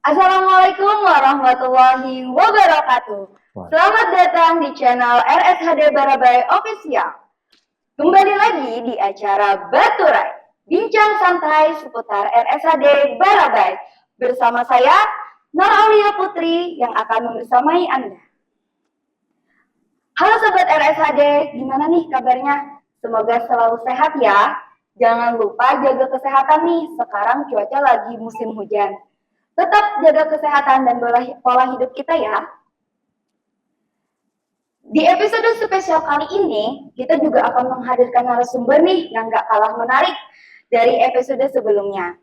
Assalamualaikum warahmatullahi wabarakatuh. Wah. Selamat datang di channel RSHD Barabai Official. Kembali lagi di acara Baturai, bincang santai seputar RSHD Barabai. Bersama saya, Nur Aulia Putri yang akan membersamai Anda. Halo Sobat RSHD, gimana nih kabarnya? Semoga selalu sehat ya. Jangan lupa jaga kesehatan nih, sekarang cuaca lagi musim hujan. Tetap jaga kesehatan dan pola hidup kita ya. Di episode spesial kali ini, kita juga akan menghadirkan narasumber nih yang gak kalah menarik dari episode sebelumnya.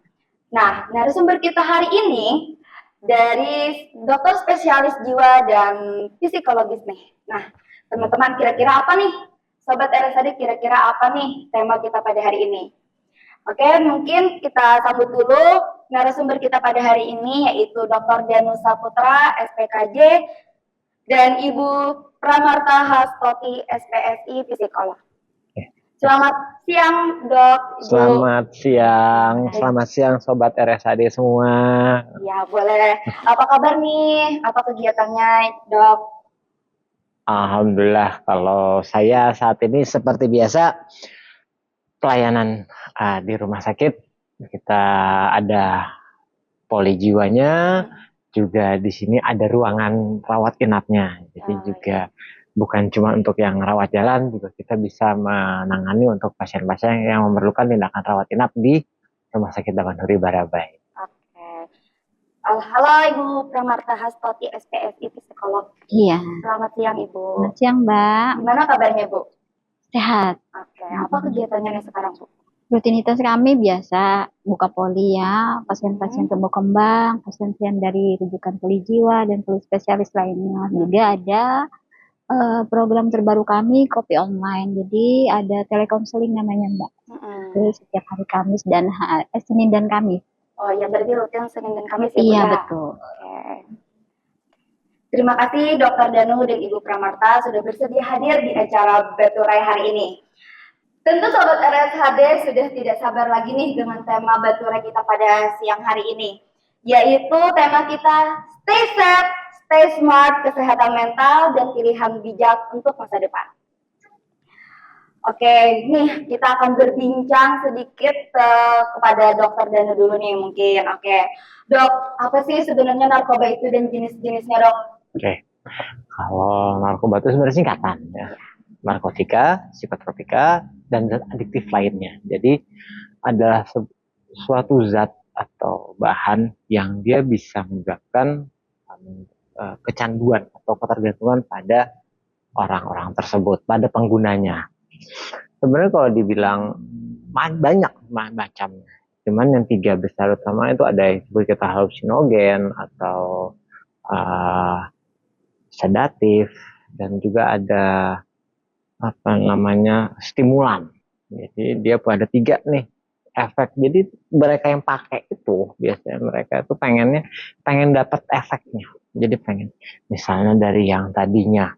Nah, narasumber kita hari ini dari dokter spesialis jiwa dan psikologis nih. Nah, teman-teman kira-kira apa nih? Sobat RSAD kira-kira apa nih tema kita pada hari ini? Oke, mungkin kita sambut dulu narasumber kita pada hari ini yaitu Dr. Danusa Putra, SPKJ, dan Ibu Pramarta Hastoti, SPSI, Psikolog. Selamat siang, Dok. Ibu. Selamat siang Sobat RSAD semua. Ya, boleh. Apa kabar nih? Apa kegiatannya, Dok? Alhamdulillah, kalau saya saat ini seperti biasa, pelayanan di rumah sakit. Kita ada poli jiwanya, juga di sini ada ruangan rawat inapnya. Jadi juga bukan cuma untuk yang rawat jalan, juga kita bisa menangani untuk pasien-pasien yang memerlukan tindakan rawat inap di Rumah Sakit Damanhuri Barabai. Oke. Halo Ibu Pramarta Hastoti, SPSI, Psikolog. Iya. Selamat siang Ibu. Selamat siang Mbak. Gimana kabarnya Bu? Sehat. Oke. Apa kegiatannya nih sekarang Bu? Rutinitas kami biasa buka poli ya, pasien-pasien tumbuh kembang, pasien-pasien dari rujukan poli jiwa dan poli spesialis lainnya. Juga ada program terbaru kami, Kopi Online. Jadi ada telekonseling namanya Mbak. Jadi setiap hari Kamis dan Senin dan Kamis. Oh ya, berarti rutin Senin dan Kamis ya? Iya, Bu? betul. Oke. Terima kasih Dr. Danu dan Ibu Pramarta sudah bersedia hadir di acara Baturai hari ini. Tentu Sobat RSHD sudah tidak sabar lagi nih dengan tema Baturai kita pada siang hari ini, yaitu tema kita Stay Safe, Stay Smart, Kesehatan Mental, dan Pilihan Bijak untuk Masa Depan. Oke, nih kita akan berbincang sedikit kepada Dr. Danu dulu nih mungkin. Oke, Dok, apa sih sebenarnya narkoba itu dan jenis-jenisnya, Dok? Oke, kalau narkoba itu sebenarnya singkatan ya. Narkotika, psikotropika, dan zat adiktif lainnya. Jadi adalah suatu zat atau bahan yang dia bisa menyebabkan kecanduan atau ketergantungan pada orang-orang tersebut, pada penggunanya. Sebenarnya kalau dibilang banyak macamnya, cuman yang tiga besar utama itu ada yang disebut kita halusinogen atau sedatif, dan juga ada stimulan. Jadi dia ada tiga nih efek. Jadi mereka yang pakai itu biasanya mereka itu pengen dapat efeknya. Jadi pengen misalnya dari yang tadinya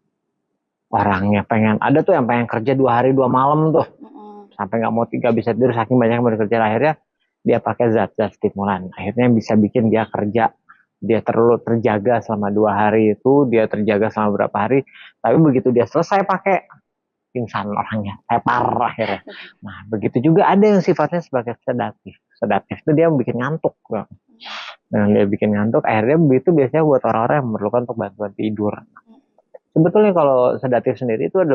orangnya pengen, ada tuh yang pengen kerja 2 hari 2 malam tuh sampai nggak mau bisa tidur saking banyak yang bekerja, akhirnya dia pakai zat-zat stimulan, akhirnya bisa bikin dia kerja, dia terjaga selama 2 hari itu, dia terjaga selama berapa hari, tapi begitu dia selesai pakai, pingsan orangnya, tepar akhirnya. Nah, begitu juga ada yang sifatnya sebagai sedatif. Sedatif itu dia bikin ngantuk. Dengan dia bikin ngantuk, akhirnya begitu biasanya buat orang-orang yang memerlukan untuk bantuan tidur. Sebetulnya kalau sedatif sendiri itu ada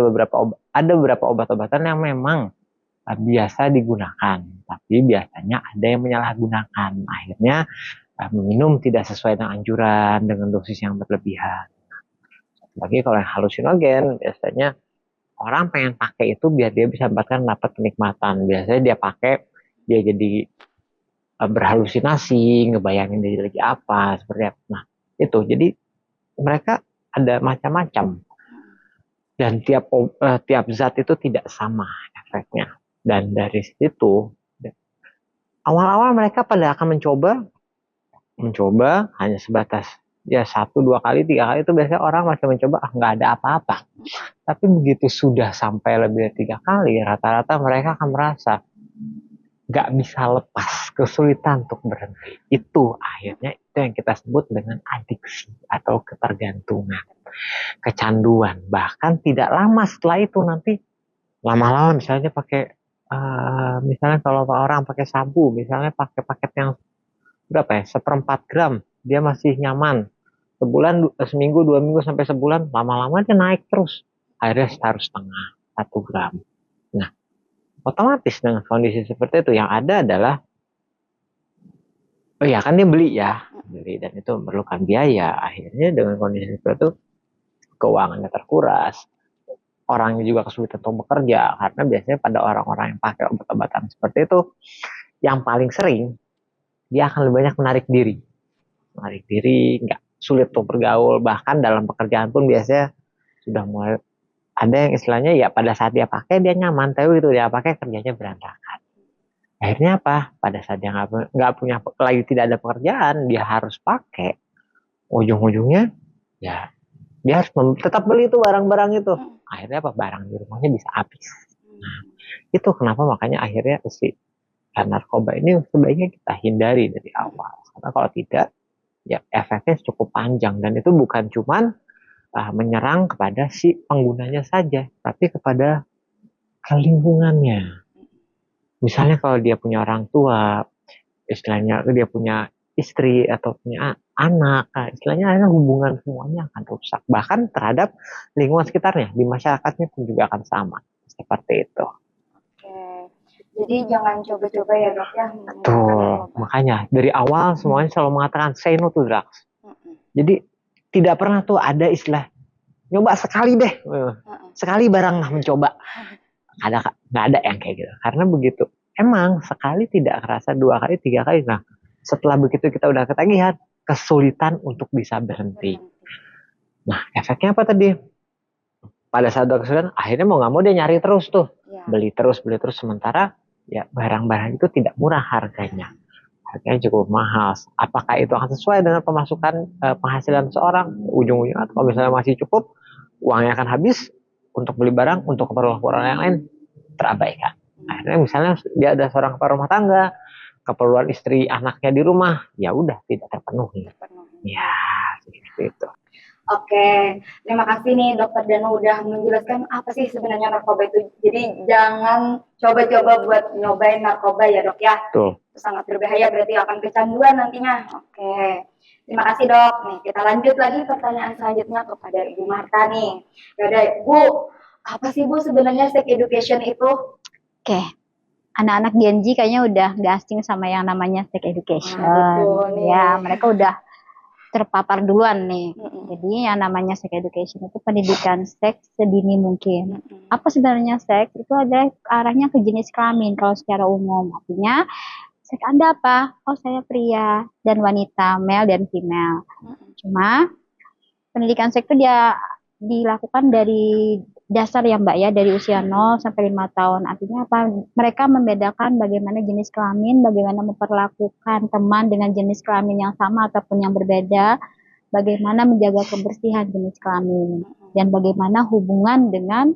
beberapa obat-obatan yang memang biasa digunakan, tapi biasanya ada yang menyalahgunakan. Akhirnya meminum tidak sesuai dengan anjuran, dengan dosis yang berlebihan. Lagi kalau yang halusinogen, biasanya orang pengen pakai itu biar dia bisa dapat kenikmatan. Biasanya dia pakai, dia jadi berhalusinasi, ngebayangin dia lagi apa, seperti apa. Nah, itu. Jadi mereka ada macam-macam. Dan tiap zat itu tidak sama efeknya. Dan dari situ, awal-awal mereka pada akan mencoba hanya sebatas ya 1, 2 kali, 3 kali itu biasanya orang masih mencoba, nggak ada apa-apa. Tapi begitu sudah sampai lebih dari 3 kali, rata-rata mereka akan merasa nggak bisa lepas, kesulitan untuk berhenti. Itu akhirnya itu yang kita sebut dengan adiksi atau ketergantungan, kecanduan. Bahkan tidak lama setelah itu nanti lama-lama misalnya pakai misalnya kalau orang pakai sabu, misalnya pakai paket yang berapa ya, 1/4 gram, dia masih nyaman. Sebulan, seminggu, 2 minggu sampai sebulan, lama-lama dia naik terus. Akhirnya 1,5, 1 gram. Nah, otomatis dengan kondisi seperti itu yang ada adalah, oh ya kan dia beli dan itu memerlukan biaya. Akhirnya dengan kondisi seperti itu keuangannya terkuras. Orangnya juga kesulitan untuk bekerja karena biasanya pada orang-orang yang pakai obat-obatan seperti itu, yang paling sering dia akan lebih banyak menarik diri, nggak sulit untuk bergaul, bahkan dalam pekerjaan pun biasanya sudah mulai ada yang istilahnya ya pada saat dia pakai dia nyaman, tapi itu dia pakai kerjanya berantakan. Akhirnya apa? Pada saat dia nggak punya lagi, tidak ada pekerjaan, dia harus pakai, ujung-ujungnya ya dia harus tetap beli itu barang-barang itu. Akhirnya apa? Barang di rumahnya bisa habis. Nah, itu kenapa makanya akhirnya si narkoba ini sebaiknya kita hindari dari awal. Karena kalau tidak, ya efeknya cukup panjang dan itu bukan cuman menyerang kepada si penggunanya saja, tapi kepada lingkungannya. Misalnya kalau dia punya orang tua, istilahnya dia punya istri atau punya anak, istilahnya ada hubungan semuanya akan rusak. Bahkan terhadap lingkungan sekitarnya, di masyarakatnya pun juga akan sama. Seperti itu. Oke. Jadi jangan coba-coba ya dok ya. Betul. Makanya dari awal semuanya selalu mengatakan say no to drugs. Jadi tidak pernah tuh ada istilah nyoba sekali deh, sekali barang lah mencoba. Nggak ada yang kayak gitu. Karena begitu, emang sekali tidak kerasa, 2 kali, 3 kali. Nah, setelah begitu kita udah ketagihan, kesulitan untuk bisa berhenti. Nah, efeknya apa tadi? Pada saat udah kesulitan, akhirnya mau nggak mau dia nyari terus tuh, beli terus. Sementara ya barang-barang itu tidak murah harganya. Harganya cukup mahal. Apakah itu akan sesuai dengan pemasukan penghasilan seorang? Ujung-ujungnya kalau misalnya masih cukup, uangnya akan habis untuk beli barang, untuk keperluan yang lain terabaikan. Akhirnya misalnya dia ada seorang kepala rumah tangga, keperluan istri anaknya di rumah, ya udah tidak terpenuhi. Ya, seperti itu. Oke, terima kasih nih Dokter Danu udah menjelaskan apa sih sebenarnya narkoba itu. Jadi jangan coba-coba buat nyobain narkoba ya dok ya. Tuh. Itu sangat berbahaya, berarti akan kecanduan nantinya. Oke, terima kasih dok. Nih kita lanjut lagi pertanyaan selanjutnya kepada Ibu Marta nih. Yaudah Bu, apa sih Bu sebenarnya sex education itu? Oke. Anak-anak Gen Z kayaknya udah gak asing sama yang namanya sex education. Betul nih. Ya, mereka udah terpapar duluan nih. Jadi yang namanya sex education itu pendidikan seks sedini mungkin. Apa sebenarnya seks? Itu adalah arahnya ke jenis kelamin kalau secara umum. Artinya seks Anda apa? Oh, saya pria dan wanita, male dan female. Cuma pendidikan seks itu dia dilakukan dari dasar ya Mbak ya, dari usia 0 sampai 5 tahun. Artinya apa? Mereka membedakan bagaimana jenis kelamin, bagaimana memperlakukan teman dengan jenis kelamin yang sama ataupun yang berbeda, bagaimana menjaga kebersihan jenis kelamin, dan bagaimana hubungan dengan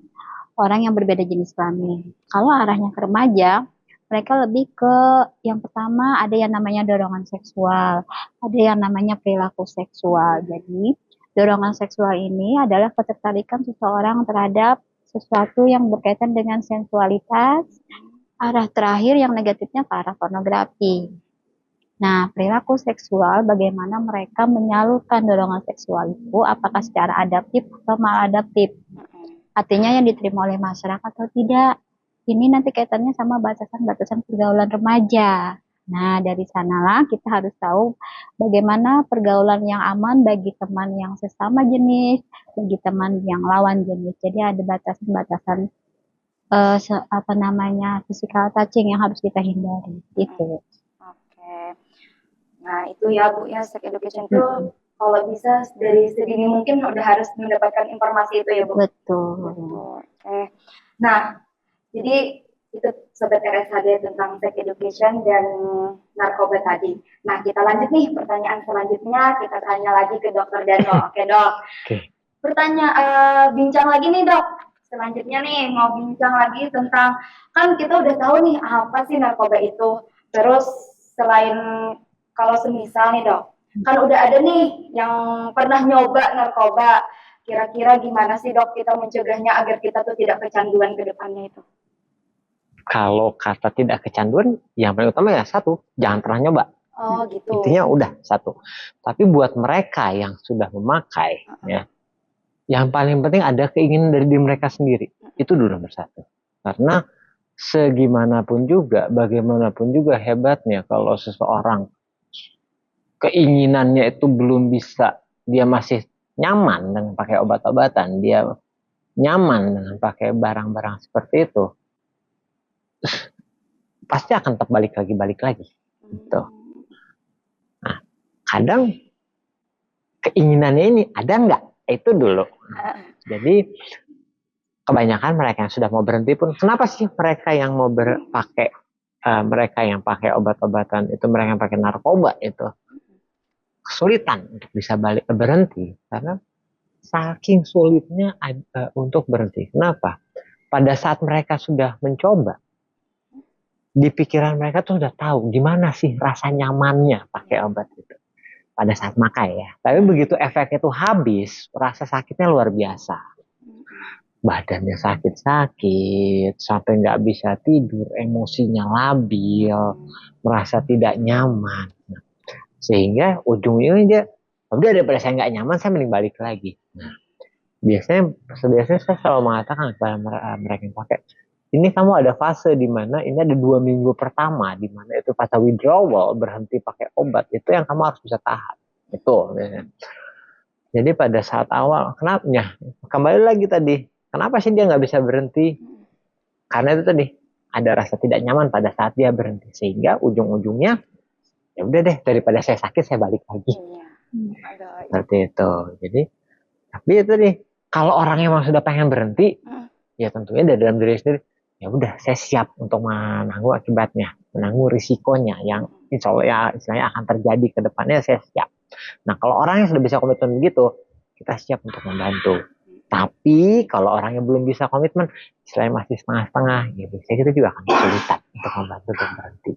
orang yang berbeda jenis kelamin. Kalau arahnya ke remaja, mereka lebih ke yang pertama ada yang namanya dorongan seksual, ada yang namanya perilaku seksual. Jadi dorongan seksual ini adalah ketertarikan seseorang terhadap sesuatu yang berkaitan dengan sensualitas. Arah terakhir yang negatifnya ke arah pornografi. Nah, perilaku seksual bagaimana mereka menyalurkan dorongan seksual itu, apakah secara adaptif atau maladaptif. Artinya yang diterima oleh masyarakat atau tidak. Ini nanti kaitannya sama batasan-batasan pergaulan remaja. Nah, dari sanalah kita harus tahu bagaimana pergaulan yang aman bagi teman yang sesama jenis, bagi teman yang lawan jenis. Jadi ada batasan-batasan physical touching yang harus kita hindari. Itu. Oke. Nah, itu ya Bu ya, sex education itu kalau bisa dari sedini mungkin udah harus mendapatkan informasi itu ya Bu. Betul. Oke. Nah, jadi itu Sobat RSHD tentang sex education dan narkoba tadi. Nah, kita lanjut nih pertanyaan selanjutnya, kita tanya lagi ke Dokter Dano. Oke, Dok. Bincang lagi nih, Dok. Selanjutnya nih, mau bincang lagi tentang, kan kita udah tahu nih apa sih narkoba itu. Terus selain, kalau semisal nih, Dok, Kan udah ada nih yang pernah nyoba narkoba. Kira-kira gimana sih dok kita mencegahnya agar kita tuh tidak kecanduan ke depannya itu? Kalau kata tidak kecanduan, yang paling utama ya satu, jangan pernah nyoba. Oh gitu. Intinya udah satu. Tapi buat mereka yang sudah memakai, ya, yang paling penting ada keinginan dari diri mereka sendiri. Itu dulu nomor satu. Karena segimanapun juga, bagaimanapun juga hebatnya kalau seseorang keinginannya itu belum bisa, dia masih nyaman dengan pakai obat-obatan, dia nyaman dengan pakai barang-barang seperti itu, pasti akan tetap balik lagi gitu. Nah, kadang keinginannya ini ada nggak, itu dulu. Jadi kebanyakan mereka yang sudah mau berhenti pun, kenapa sih mereka yang mau berpakai mereka yang pakai obat-obatan itu, mereka yang pakai narkoba itu kesulitan untuk bisa berhenti karena saking sulitnya untuk berhenti. Kenapa? Pada saat mereka sudah mencoba, di pikiran mereka tuh sudah tahu gimana sih rasa nyamannya pakai obat itu pada saat makai ya. Tapi begitu efek itu habis, rasa sakitnya luar biasa. Badannya sakit-sakit, sampai nggak bisa tidur, emosinya labil, merasa tidak nyaman. Sehingga ujungnya dia, udah daripada saya nggak nyaman, saya mending balik lagi. Nah, biasanya saya selalu mengatakan kepada mereka yang pakai, ini kamu ada fase di mana ini ada 2 minggu pertama di mana itu fase withdrawal, berhenti pakai obat, itu yang kamu harus bisa tahan. Itu biasanya. Jadi pada saat awal, kenapa? Kembali lagi tadi, kenapa sih dia nggak bisa berhenti? Karena itu tadi ada rasa tidak nyaman pada saat dia berhenti, sehingga ujung-ujungnya ya udah deh, daripada saya sakit saya balik lagi. Seperti itu. Jadi tapi itu nih, kalau orang yang sudah pengen berhenti, ya tentunya dari dalam diri sendiri, ya udah saya siap untuk menanggung akibatnya, menanggung risikonya yang insya Allah ya istilahnya akan terjadi ke depannya, saya siap. Nah kalau orang yang sudah bisa komitmen begitu, kita siap untuk membantu. Tapi kalau orang yang belum bisa komitmen, istilahnya masih setengah-setengah, ya biasanya kita juga akan kesulitan untuk membantu untuk berhenti.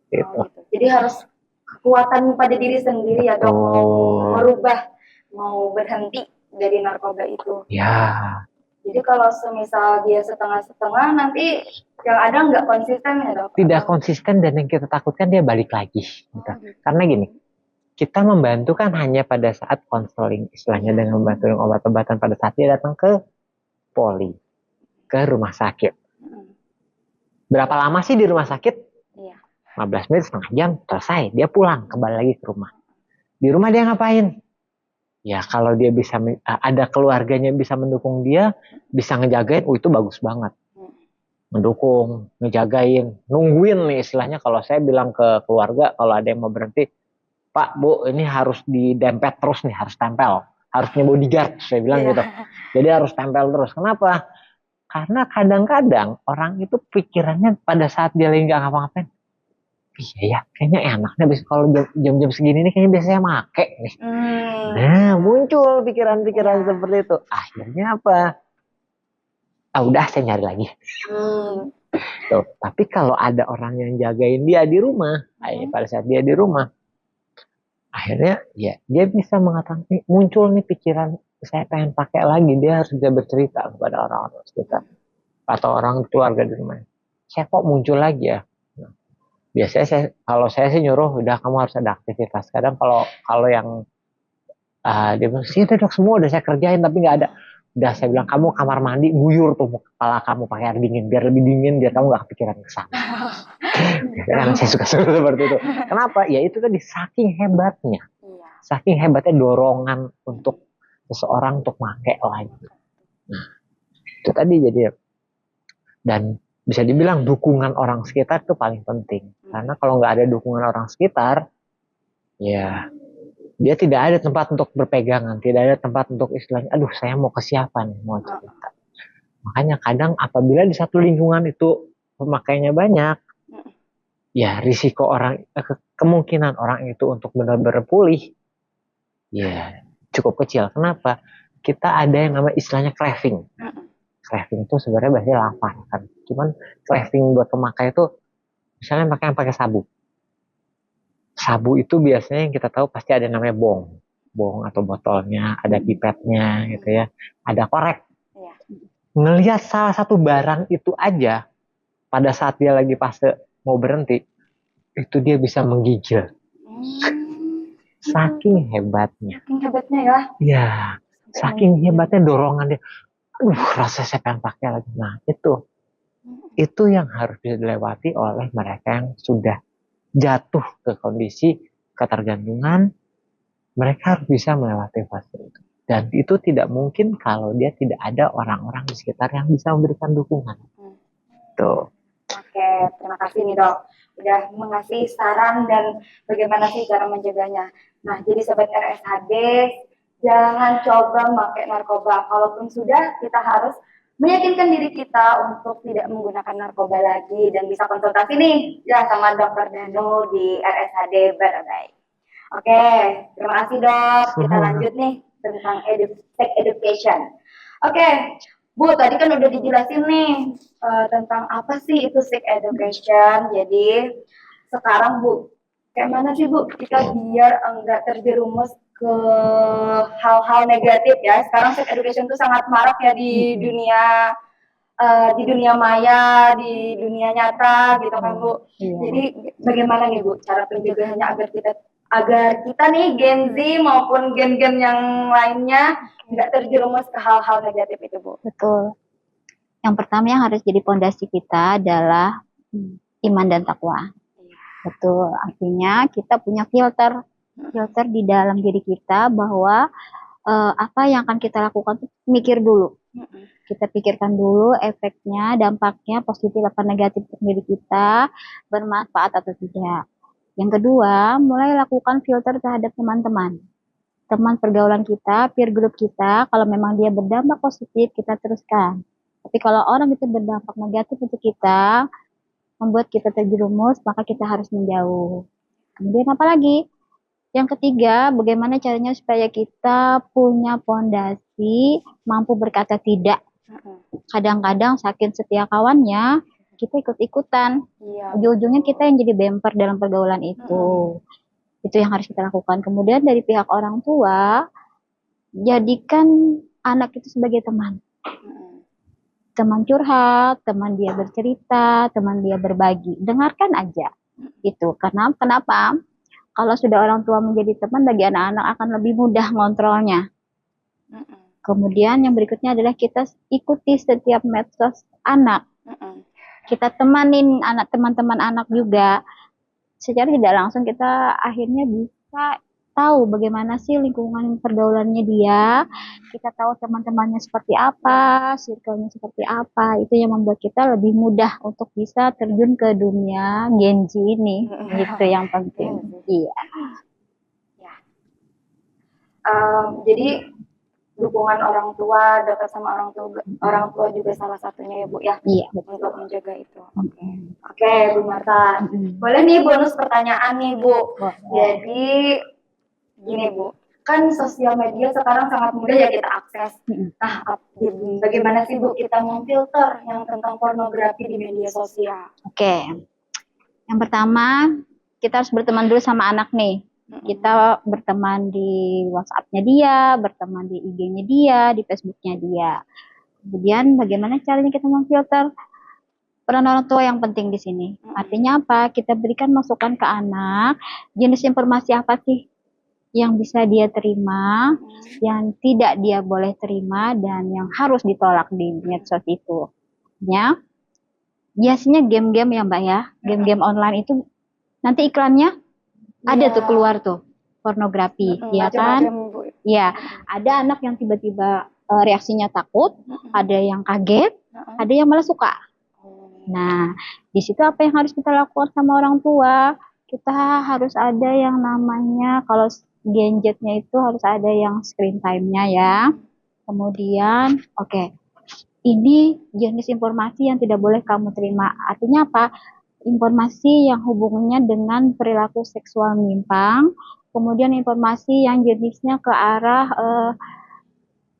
Gitu. Jadi harus kekuatan pada diri sendiri ya dok, mau merubah, mau berhenti dari narkoba itu. Ya. Jadi kalau semisal dia setengah-setengah, nanti yang ada nggak konsisten ya dok? Tidak konsisten, dan yang kita takutkan dia balik lagi. Gitu. Karena gini, kita membantu kan hanya pada saat konseling, istilahnya dengan membantu obat-obatan pada saat dia datang ke poli, ke rumah sakit. Berapa lama sih di rumah sakit? 15 menit, setengah jam, selesai. Dia pulang, kembali lagi ke rumah. Di rumah dia ngapain? Ya kalau dia bisa, ada keluarganya bisa mendukung dia, bisa ngejagain, itu bagus banget. Mendukung, ngejagain, nungguin nih istilahnya. Kalau saya bilang ke keluarga, kalau ada yang mau berhenti, Pak, Bu, ini harus didempet terus nih, harus tempel. Harusnya bodyguard, saya bilang gitu. Jadi harus tempel terus. Kenapa? Karena kadang-kadang orang itu pikirannya pada saat dia lagi nggak ngapa-ngapain, iya ya, kayaknya enaknya bisa kalau jam-jam segini nih kayaknya biasanya make nih. Nah, muncul pikiran-pikiran seperti itu. Akhirnya apa? Udah saya nyari lagi. Tuh, tapi kalau ada orang yang jagain dia di rumah, pada saat dia di rumah, akhirnya ya dia bisa mengatakan, muncul nih pikiran, saya pengen pakai lagi, dia harus bisa bercerita kepada orang-orang sekitar atau orang keluarga di rumah. Saya kok muncul lagi ya? Biasanya kalau saya sih nyuruh, udah kamu harus ada aktivitas. Kadang kalau yang dia bilang, sih dok, semua udah saya kerjain tapi nggak ada. Udah saya bilang, kamu kamar mandi guyur tuh kepala kamu pakai air dingin, biar lebih dingin, biar kamu nggak kepikiran kesana. Karena saya suka seperti itu. Kenapa? Ya itu tadi, saking hebatnya dorongan untuk seseorang untuk pakai lagi. Nah itu tadi, jadi dan bisa dibilang dukungan orang sekitar itu paling penting. Karena kalau nggak ada dukungan orang sekitar, ya dia tidak ada tempat untuk berpegangan, tidak ada tempat untuk istilahnya, aduh saya mau ke siapa nih, mau cerita. Makanya kadang apabila di satu lingkungan itu pemakainya banyak, ya risiko kemungkinan orang itu untuk benar-benar pulih, ya cukup kecil. Kenapa? Kita ada yang namanya istilahnya craving. Craving itu sebenarnya bahasanya lapar kan. Cuman craving buat pemakai itu, misalnya pakai sabu. Sabu itu biasanya yang kita tahu pasti ada namanya bong atau botolnya, ada pipetnya gitu ya, ada korek. Iya. Ngelihat salah satu barang itu aja pada saat dia lagi fase mau berhenti, itu dia bisa menggigil. Saking hebatnya. Saking hebatnya ya. Ya, saking hebatnya dorongan dia. Rasa saya pengen pakai lagi. Nah, itu yang harus bisa dilewati oleh mereka yang sudah jatuh ke kondisi ketergantungan. Mereka harus bisa melewati fase itu. Dan itu tidak mungkin kalau dia tidak ada orang-orang di sekitar yang bisa memberikan dukungan. Tuh. Oke, terima kasih nih dok. Udah mengasih saran dan bagaimana sih cara menjaganya. Nah, jadi sobat RSHD, jangan coba memakai narkoba. Kalaupun sudah, kita harus meyakinkan diri kita untuk tidak menggunakan narkoba lagi dan bisa konsultasi nih ya sama dokter Danu di RSHD Barabai. Oke, terima kasih dok. Kita lanjut nih tentang sex education. Oke, Bu, tadi kan udah dijelasin nih tentang apa sih itu sex education. Jadi sekarang Bu, kayak mana sih Bu kita biar enggak terjerumus ke hal-hal negatif ya. Sekarang sex education itu sangat marak ya di dunia maya, di dunia nyata gitu kan Bu. Jadi bagaimana nih Bu cara pencegahannya agar kita nih Gen Z maupun gen-gen yang lainnya nggak terjerumus ke hal-hal negatif itu Bu. Betul. Yang pertama yang harus jadi pondasi kita adalah iman dan takwa. Betul. Artinya kita punya filter di dalam diri kita bahwa apa yang akan kita lakukan itu mikir dulu. Kita pikirkan dulu efeknya, dampaknya positif atau negatif untuk diri kita, bermanfaat atau tidak. Yang kedua, mulai lakukan filter terhadap teman-teman. Teman pergaulan kita, peer group kita, kalau memang dia berdampak positif, kita teruskan. Tapi kalau orang itu berdampak negatif untuk kita, membuat kita terjerumus, maka kita harus menjauh. Kemudian apa lagi? Yang ketiga, bagaimana caranya supaya kita punya pondasi, mampu berkata tidak. Kadang-kadang saking setia kawannya, kita ikut-ikutan. Ujung-ujungnya kita yang jadi bemper dalam pergaulan itu. Itu yang harus kita lakukan. Kemudian dari pihak orang tua, jadikan anak itu sebagai teman. Teman curhat, teman dia bercerita, teman dia berbagi. Dengarkan aja. Itu. Karena kenapa? Kalau sudah orang tua menjadi teman, bagi anak-anak akan lebih mudah ngontrolnya. Kemudian yang berikutnya adalah kita ikuti setiap medsos anak. Kita temanin teman-teman anak juga. Secara tidak langsung kita akhirnya bisa tahu bagaimana sih lingkungan pergaulannya dia. Kita tahu teman-temannya seperti apa, circle-nya seperti apa. Itu yang membuat kita lebih mudah untuk bisa terjun ke dunia Gen Z ini. Itu yang penting. Iya. Jadi dukungan orang tua, dekat sama orang tua juga salah satunya ya Bu ya. Iya. Untuk menjaga itu. Oke, Bu Marta. Boleh nih bonus pertanyaan nih Bu. Jadi gini Bu, kan sosial media sekarang sangat mudah ya kita akses. Nah, bagaimana sih Bu kita memfilter yang tentang pornografi di media sosial? Oke. Yang pertama, kita harus berteman dulu sama anak nih. Kita berteman di WhatsApp-nya dia, berteman di IG-nya dia, di Facebook-nya dia. Kemudian bagaimana caranya kita memfilter? Peran orang tua yang penting di sini. Artinya apa? Kita berikan masukan ke anak, jenis informasi apa sih yang bisa dia terima, yang tidak dia boleh terima, dan yang harus ditolak di medsos itu. Ya, biasanya game-game ya Mbak ya, game-game online itu nanti iklannya ada tuh keluar tuh pornografi, ya kan? Ya, ada anak yang tiba-tiba reaksinya takut, ada yang kaget, ada yang malah suka. Nah, di situ apa yang harus kita lakukan sama orang tua? Kita harus ada yang namanya, kalau gadgetnya itu harus ada yang screen time-nya ya. Kemudian, ini jenis informasi yang tidak boleh kamu terima. Artinya apa? Informasi yang hubungannya dengan perilaku seksual menyimpang, kemudian informasi yang jenisnya ke arah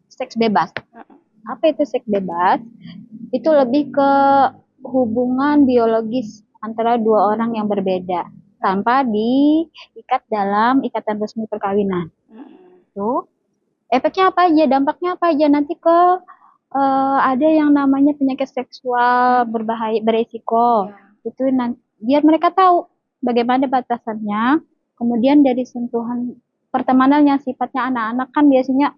seks bebas. Apa itu seks bebas? Itu lebih ke hubungan biologis antara dua orang yang berbeda. tanpa diikat dalam ikatan resmi perkawinan. Tuh, efeknya apa aja, dampaknya apa aja nanti ke ada yang namanya penyakit seksual berbahaya, beresiko. Itu nanti biar mereka tahu bagaimana batasannya. Kemudian dari sentuhan pertemanan yang sifatnya anak-anak kan biasanya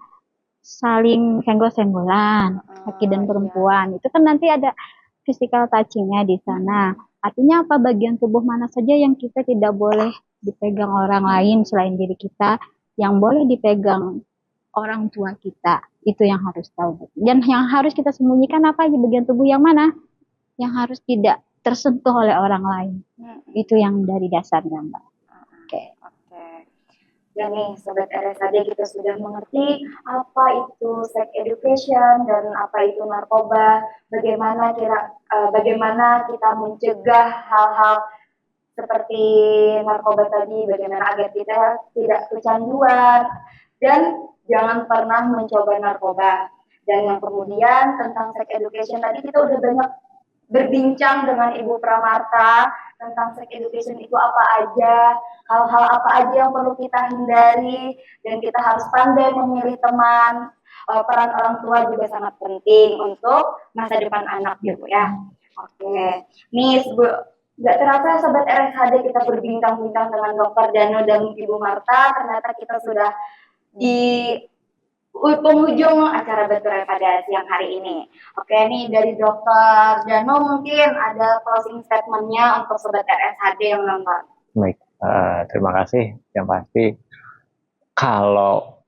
saling senggol-senggolan, laki dan perempuan. Itu kan nanti ada physical touching-nya di sana. Artinya apa? Bagian tubuh mana saja yang kita tidak boleh dipegang orang lain selain diri kita, yang boleh dipegang orang tua kita. Itu yang harus tahu. Dan yang harus kita sembunyikan apa aja, bagian tubuh yang mana yang harus tidak tersentuh oleh orang lain. Itu yang dari dasarnya, Mbak. Oke. Ya nih, Sobat RSAD, kita sudah mengerti apa itu sex education dan apa itu narkoba, bagaimana kita mencegah hal-hal seperti narkoba tadi, bagaimana agar kita tidak kecanduan, dan jangan pernah mencoba narkoba. Dan yang kemudian tentang sex education tadi kita udah banyak berbincang dengan Ibu Pramarta tentang sex education itu apa aja, hal-hal apa aja yang perlu kita hindari, dan kita harus pandai memilih teman. Peran orang tua juga sangat penting untuk masa depan anak gitu ya. Oke, nih nggak terasa Sobat RSHD kita berbincang-bincang dengan Dokter Dano dan Ibu Marta, ternyata kita sudah di penghujung acara Bercerai pada siang hari ini. Oke, nih dari Dokter Dano mungkin ada closing statement-nya untuk Sobat RSHD yang nonton. Baik, terima kasih. Yang pasti kalau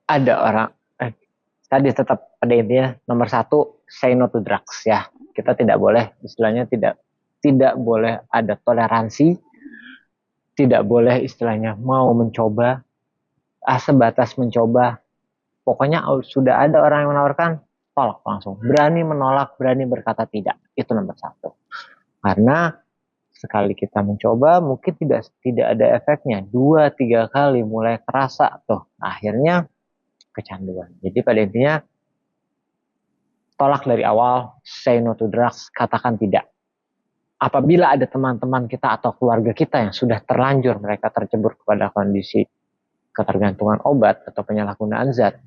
ada orang tadi tetap pada intinya nomor 1, say no to drugs ya. Kita tidak boleh, istilahnya tidak boleh ada toleransi, tidak boleh istilahnya mau mencoba, sebatas mencoba. Pokoknya sudah ada orang yang menawarkan, tolak langsung. Berani menolak, berani berkata tidak. Itu nomor 1. Karena sekali kita mencoba, mungkin tidak ada efeknya. 2-3 kali mulai kerasa tuh. Akhirnya kecanduan. Jadi pada intinya, tolak dari awal, say no to drugs, katakan tidak. Apabila ada teman-teman kita atau keluarga kita yang sudah terlanjur mereka tercebur kepada kondisi ketergantungan obat atau penyalahgunaan zat,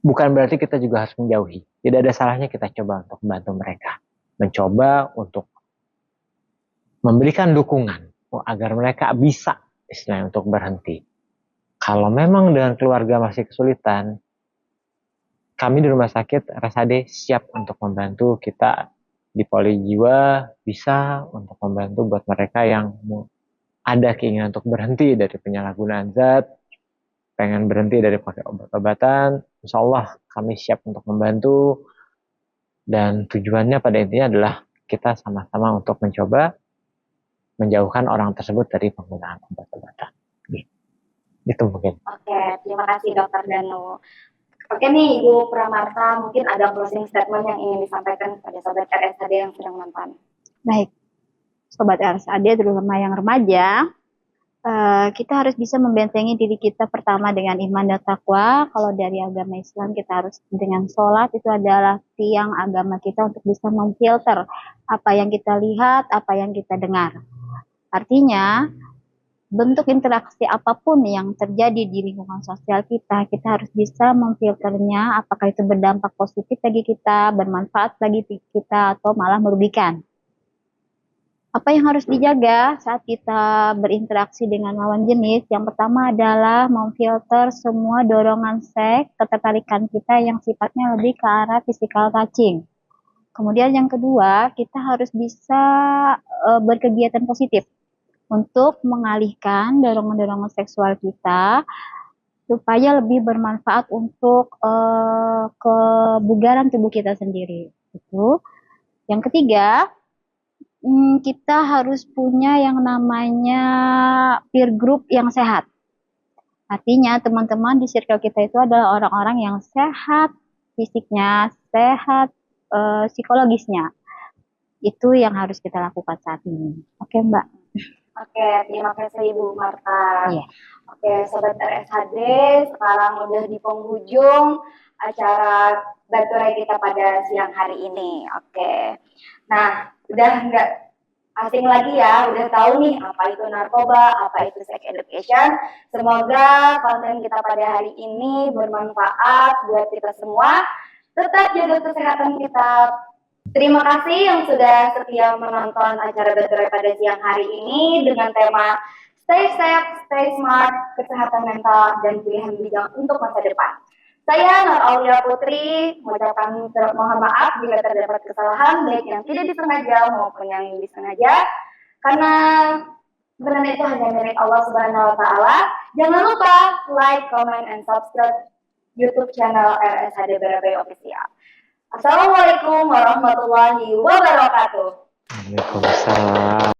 bukan berarti kita juga harus menjauhi. Tidak ada salahnya kita coba untuk membantu mereka. Mencoba untuk memberikan dukungan agar mereka bisa istilahnya untuk berhenti. Kalau memang dengan keluarga masih kesulitan, kami di rumah sakit RSAD siap untuk membantu. Kita di Poli Jiwa bisa untuk membantu buat mereka yang ada keinginan untuk berhenti dari penyalahgunaan zat, pengen berhenti dari pakai obat-obatan, insya Allah kami siap untuk membantu. Dan tujuannya pada intinya adalah kita sama-sama untuk mencoba menjauhkan orang tersebut dari penggunaan obat-obatan. Itu mungkin. Oke, terima kasih Dokter Dano. Oke nih Ibu Pramarta, mungkin ada closing statement yang ingin disampaikan kepada Sobat RSAD yang sedang nonton. Baik, Sobat RSAD terutama yang remaja, kita harus bisa membentengi diri kita pertama dengan iman dan takwa. Kalau dari agama Islam kita harus dengan sholat, itu adalah tiang agama kita untuk bisa memfilter apa yang kita lihat, apa yang kita dengar. Artinya bentuk interaksi apapun yang terjadi di lingkungan sosial kita harus bisa memfilternya, apakah itu berdampak positif bagi kita, bermanfaat bagi kita, atau malah merugikan. Apa yang harus dijaga saat kita berinteraksi dengan lawan jenis? Yang pertama adalah memfilter semua dorongan seks, ketertarikan kita yang sifatnya lebih ke arah physical touching. Kemudian yang kedua, kita harus bisa berkegiatan positif untuk mengalihkan dorongan-dorongan seksual kita supaya lebih bermanfaat untuk kebugaran tubuh kita sendiri. Itu. Yang ketiga, kita harus punya yang namanya peer group yang sehat. Artinya teman-teman di circle kita itu adalah orang-orang yang sehat fisiknya, sehat psikologisnya. Itu yang harus kita lakukan saat ini. Oke, Mbak. Oke, terima kasih Ibu Marta. Iya. Oke, Sobat RSHD, sekarang udah di penghujung acara Bercerai kita pada siang hari ini. Oke, nah udah nggak asing lagi ya, udah tahu nih apa itu narkoba, apa itu sex education. Semoga konten kita pada hari ini bermanfaat buat kita semua. Tetap jaga kesehatan kita. Terima kasih yang sudah setia menonton acara Better pada siang hari ini dengan tema Stay Safe, Stay Smart, Kesehatan Mental, dan Pilihan Bijak untuk Masa Depan. Saya Nur Aulia Putri mengucapkan mohon maaf bila terdapat kesalahan baik yang tidak disengaja maupun yang disengaja, karena benar itu hanya milik Allah Subhanahu wa taala. Jangan lupa like, comment, and subscribe YouTube channel RSHD BRB Official. Assalamualaikum warahmatullahi wabarakatuh. Waalaikumsalam.